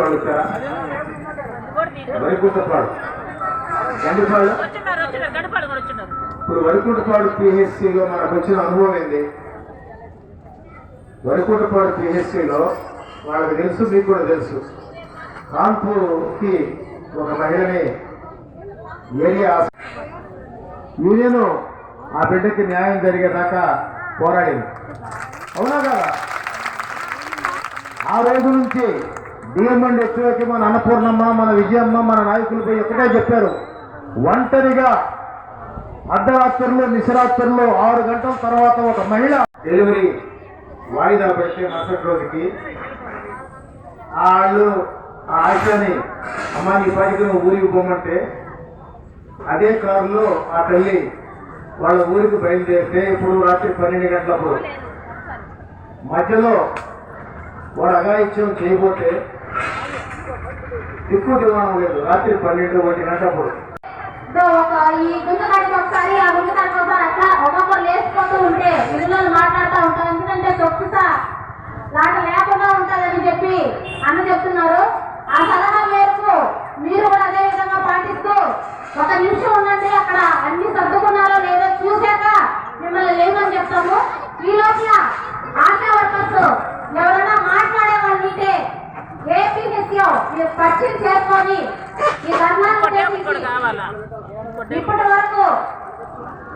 వాళ్ళు వచ్చారా? వరికుంటపాడు గండిపాడు. ఇప్పుడు వరికుంటపాడు పిహెచ్సిలో మనకు వచ్చిన అనుభవం ఏంది? వరికుంటపాడు పిహెచ్సిలో వాళ్ళకి తెలుసు, మీకు కూడా తెలుసు, కాన్పూర్కి ఒక మహిళని ఏరియా యూనియన్ ఆ బిడ్డకి న్యాయం జరిగేదాకా పోరాడింది, అవునా కదా? ఆ రోజు నుంచి డిఎంఎండ్ హెచ్ఓకి మన అన్నపూర్ణమ్మ, మన విజయమ్మ, మన నాయకులపై ఒకటే చెప్పారు, ఒంటరిగా అర్ధరాత్రులు నిశరాత్రుల్లో 6 గంటల తర్వాత ఒక మహిళ డెలివరీ వాయిదా పెడితే మరుసటి రోజుకి వాళ్ళు ఆ ఆశని అమ్మ నీ పాటికి నువ్వు ఊరికి పోమంటే అదే కారులో ఆ తల్లి వాళ్ళ ఊరికి బయలుదేరితే ఇప్పుడు రాత్రి 12 గంటలప్పుడు మధ్యలో వాడు అఘాయిత్యం చేయబోతే దిక్కు దివాణం లేదు. రాత్రి 12-1 గంటలప్పుడు ఈ గుంతకాడికి ఒకసారి ఆ గుంతకాడికి ఒకసారి అట్లా ఒక్కొక్కరు లేచిపోతూ ఉంటే పిల్లలు మాట్లాడుతూ ఉంటారు. ఎందుకంటే తొక్కుత లాట లేకుండా ఉంటుందని చెప్పి అన్న చెప్తున్నారు. ఆ సలహా మేరకు మీరు కూడా అదే విధంగా పాటిస్తూ 1 నిమిషం ఉండండి, అక్కడ అన్ని సర్దుకున్నారో లేదో చూశాక మిమ్మల్ని లేమని చెప్తాము. ఈ లోపల ఆశా వర్కర్స్ ఎవరైనా మాట్లాడే వాళ్ళు ఉంటే ఏపీఎస్ఓ మీరు పర్చేజ్ చేసుకొని ఈ ధర్నాను ఇప్పటి వరకు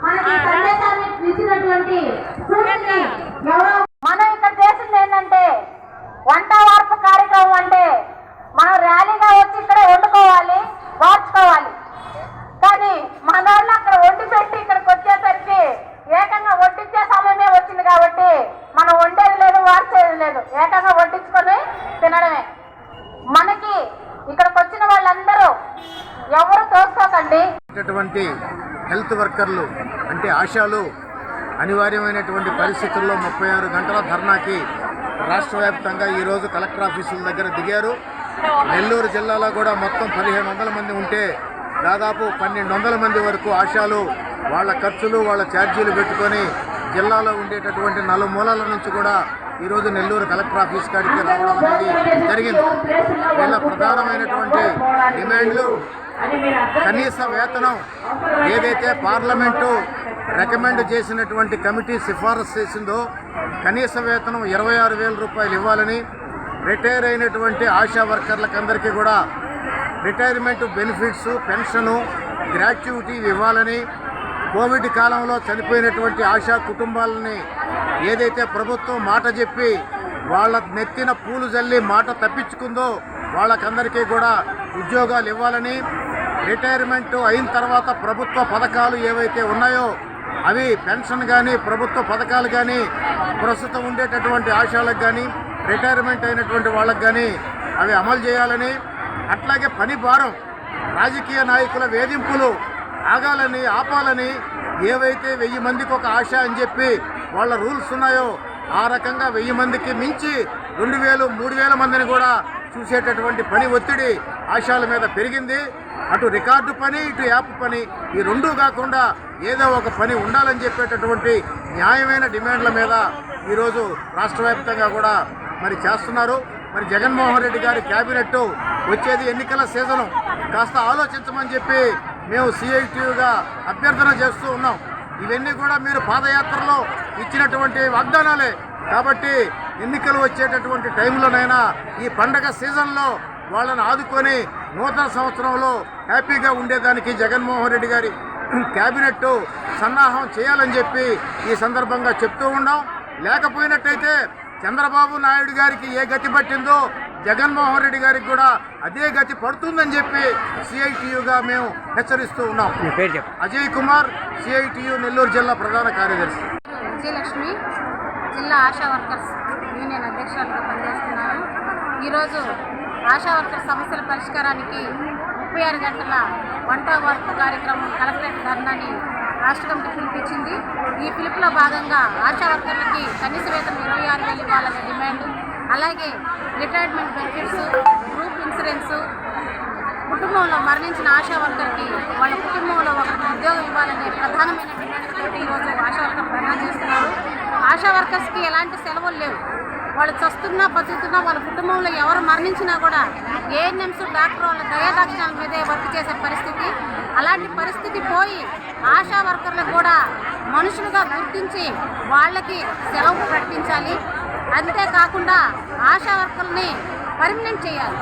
మనకి సందేశాన్ని ఇచ్చినటువంటి ఎవరో మనం ఇక్కడ చేసింది ఏంటంటే వంట వార్పు కార్యక్రమం. అంటే మనం ర్యాలీగా వచ్చి ఇక్కడ వండుకోవాలి, వార్చుకోవాలి. కానీ మన వాళ్ళు అక్కడ వండి పెట్టి ఇక్కడికి వచ్చేసరికి ఏకంగా వడ్డించే సమయమే వచ్చింది కాబట్టి మనం వండేది లేదు, వార్చేది లేదు, ఏకంగా వడ్డించుకొని తినడమే. మనకి ఇక్కడికి వచ్చిన వాళ్ళందరూ ఎవరు తోసుకోకండి. హెల్త్ వర్కర్లు అంటే ఆశాలు అనివార్యమైనటువంటి పరిస్థితుల్లో 36 గంటల ధర్నాకి రాష్ట్ర వ్యాప్తంగా ఈరోజు కలెక్టర్ ఆఫీసుల దగ్గర దిగారు. నెల్లూరు జిల్లాలో కూడా మొత్తం 1500 మంది ఉంటే దాదాపు 1200 మంది వరకు ఆశాలు వాళ్ళ ఖర్చులు, వాళ్ళ ఛార్జీలు పెట్టుకొని జిల్లాలో ఉండేటటువంటి నలుమూలల నుంచి కూడా ఈరోజు నెల్లూరు కలెక్టర్ ఆఫీస్ కాడికి రావడం అనేది జరిగింది. వీళ్ళ ప్రధానమైనటువంటి డిమాండ్లు కనీస వేతనం ఏదైతే పార్లమెంటు రికమెండ్ చేసినటువంటి కమిటీ సిఫారసు చేసిందో కనీస వేతనం 26,000 రూపాయలు ఇవ్వాలని, రిటైర్ అయినటువంటి ఆశా వర్కర్లకందరికీ కూడా రిటైర్మెంట్ బెనిఫిట్స్, పెన్షను, గ్రాట్యుటీ ఇవ్వాలని, కోవిడ్ కాలంలో చనిపోయినటువంటి ఆశా కుటుంబాలని ఏదైతే ప్రభుత్వం మాట చెప్పి వాళ్ళ నెత్తిన పూలు జల్లి మాట తప్పించుకుందో వాళ్ళకందరికీ కూడా ఉద్యోగాలు ఇవ్వాలని, రిటైర్మెంట్ అయిన తర్వాత ప్రభుత్వ పథకాలు ఏవైతే ఉన్నాయో అవి పెన్షన్ కానీ ప్రభుత్వ పథకాలు కానీ ప్రస్తుతం ఉండేటటువంటి ఆశాలకు కానీ రిటైర్మెంట్ అయినటువంటి వాళ్ళకి కానీ అవి అమలు చేయాలని, అట్లాగే పని భారం రాజకీయ నాయకుల వేధింపులు ఆపాలని, ఏవైతే 1000 మందికి ఒక ఆశ అని చెప్పి వాళ్ళ రూల్స్ ఉన్నాయో ఆ రకంగా 1000 మందికి మించి 2000, 3000 మందిని కూడా చూసేటటువంటి పని ఒత్తిడి ఆశాల మీద పెరిగింది. అటు రికార్డు పని, ఇటు యాప్ పని, ఈ రెండూ కాకుండా ఏదో ఒక పని ఉండాలని చెప్పేటటువంటి న్యాయమైన డిమాండ్ల మీద ఈరోజు రాష్ట్ర వ్యాప్తంగా కూడా మరి చేస్తున్నారు. మరి జగన్మోహన్ రెడ్డి గారి క్యాబినెట్ వచ్చేది ఎన్నికల సీజను, కాస్త ఆలోచించమని చెప్పి మేము సిఐటియుగా అభ్యర్థన చేస్తూ ఉన్నాం. ఇవన్నీ కూడా మీరు పాదయాత్రలో ఇచ్చినటువంటి వాగ్దానాలే కాబట్టి ఎన్నికలు వచ్చేటటువంటి టైంలోనైనా ఈ పండగ సీజన్లో వాళ్ళని ఆదుకొని నూతన సంవత్సరంలో హ్యాపీగా ఉండేదానికి జగన్మోహన్ రెడ్డి గారి క్యాబినెట్ సన్నాహం చేయాలని చెప్పి ఈ సందర్భంగా చెప్తూ ఉన్నాం. లేకపోయినట్టయితే చంద్రబాబు నాయుడు గారికి ఏ గతి పట్టిందో జగన్మోహన్ రెడ్డి గారికి కూడా అదే గతి పడుతుందని చెప్పి సిఐటియుగా మేము హెచ్చరిస్తూ ఉన్నాం. అజయ్ కుమార్, సిఐటియు నెల్లూరు జిల్లా ప్రధాన కార్యదర్శి. విజయలక్ష్మి, జిల్లా ఆశా వర్కర్స్ యూనియన్ అధ్యక్షులుగా పనిచేస్తున్నాను. ఈరోజు ఆశా వర్కర్స్ సమస్యల పరిష్కారానికి 36 గంటల వంట వార్పు కార్యక్రమం కలెక్టరేట్ ధర్నాని రాష్ట్ర కమిటీ పిలిపించింది. ఈ పిలుపులో భాగంగా ఆశా వర్కర్లకి కనీస వేతనం 26,000 ఇవ్వాలనే డిమాండ్, అలాగే రిటైర్మెంట్ బెనిఫిట్స్, గ్రూప్ ఇన్సూరెన్స్, కుటుంబంలో మరణించిన ఆశా వర్కర్కి వాళ్ళ కుటుంబంలో ఒకరికి ఉద్యోగం ఇవ్వాలనే ప్రధానమైన డిమాండ్ తోటి ఈరోజు ఆశా వర్కర్ ధర్నా చేస్తున్నారు. ఆశా వర్కర్స్కి ఎలాంటి సెలవులు లేవు. వాళ్ళు చస్తున్నా బతుకుతున్నా వాళ్ళ కుటుంబంలో ఎవరు మరణించినా కూడా ఏఎన్ఎంస్ డాక్టర్ వాళ్ళ దయాదాక్షిణాల మీదే వర్క్ చేసే పరిస్థితి. అలాంటి పరిస్థితి పోయి ఆశా వర్కర్లకు కూడా మనుషులుగా గుర్తించి వాళ్ళకి సెలవు ప్రకటించాలి. అంతేకాకుండా ఆశా వర్కర్ని పర్మనెంట్ చేయాలి.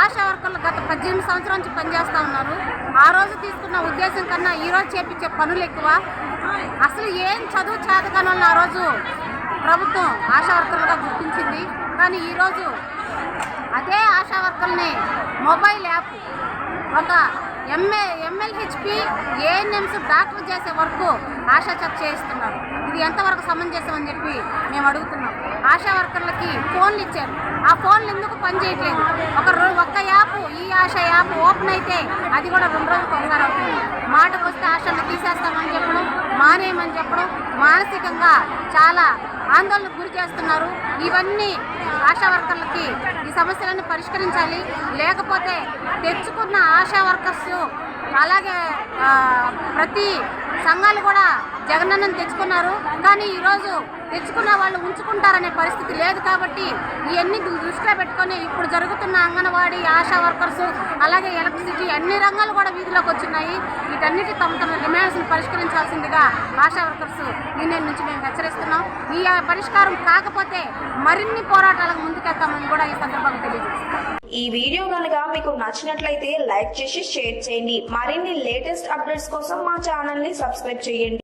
ఆశా వర్కర్లు గత 18 సంవత్సరాల నుంచి పనిచేస్తూ ఉన్నారు. ఆ రోజు తీసుకున్న ఉద్దేశం కన్నా ఈరోజు చేపించే పనులు ఎక్కువ. అసలు ఏం చదువు చేతకాని వాళ్ళు ఆ రోజు ప్రభుత్వం ఆశా వర్కర్లుగా గుర్తించింది. కానీ ఈరోజు అదే ఆశా వర్కర్ని మొబైల్ యాప్ ఒక ఎంఎల్హెచ్పి ఏఎన్ఎంస్ డాక్టర్ చేసే వర్క్ ఆశా చెక్ చేయిస్తున్నారు. ఇది ఎంతవరకు సమంజసం అని చెప్పి మేము అడుగుతున్నాం. ఆశా వర్కర్లకి ఫోన్లు ఇచ్చారు, ఆ ఫోన్లు ఎందుకు పనిచేయట్లేదు? ఒక్క యాప్ ఈ ఆశా యాప్ ఓపెన్ అయితే అది కూడా 2 రోజులకు ఒకసారి అవుతుంది. మాటకు వస్తే ఆశలు తీసేస్తామని చెప్పడం, మానేయమని చెప్పడం, మానసికంగా చాలా ఆందోళనకు గురి చేస్తున్నారు. ఇవన్నీ ఆశా వర్కర్లకి ఈ సమస్యలన్నీ పరిష్కరించాలి. లేకపోతే తెచ్చుకున్న ఆశా వర్కర్స్ అలాగే ప్రతి సంఘాలు కూడా జగనన్నను తెచ్చుకున్నారు. కానీ ఈరోజు తెచ్చుకున్న వాళ్ళు ఉంచుకుంటారనే పరిస్థితి లేదు. కాబట్టి ఇవన్నీ దృష్టిలో పెట్టుకొని ఇప్పుడు జరుగుతున్న అంగన్వాడీ ఆశా వర్కర్స్ అలాగే ఎలక్ట్రిసిటీ అన్ని రంగాలు కూడా వీధిలోకి వచ్చినాయి. వీటన్నిటి తమ డిమాండ్స్ని పరిష్కరించాల్సిందిగా ఆశా వర్కర్స్ యూనియన్ నుంచి మేము హెచ్చరిస్తున్నాం. ఈ పరిష్కారం కాకపోతే మరిన్ని పోరాటాలకు ముందుకెళ్తామని కూడా ఈ సందర్భంగా తెలియజేస్తున్నాం. ఈ వీడియో కనుక మీకు నచ్చినట్లయితే లైక్ చేసి షేర్ చేయండి. మరిన్ని లేటెస్ట్ అప్డేట్స్ కోసం మా ఛానల్ ని సబ్స్క్రైబ్ చేయండి.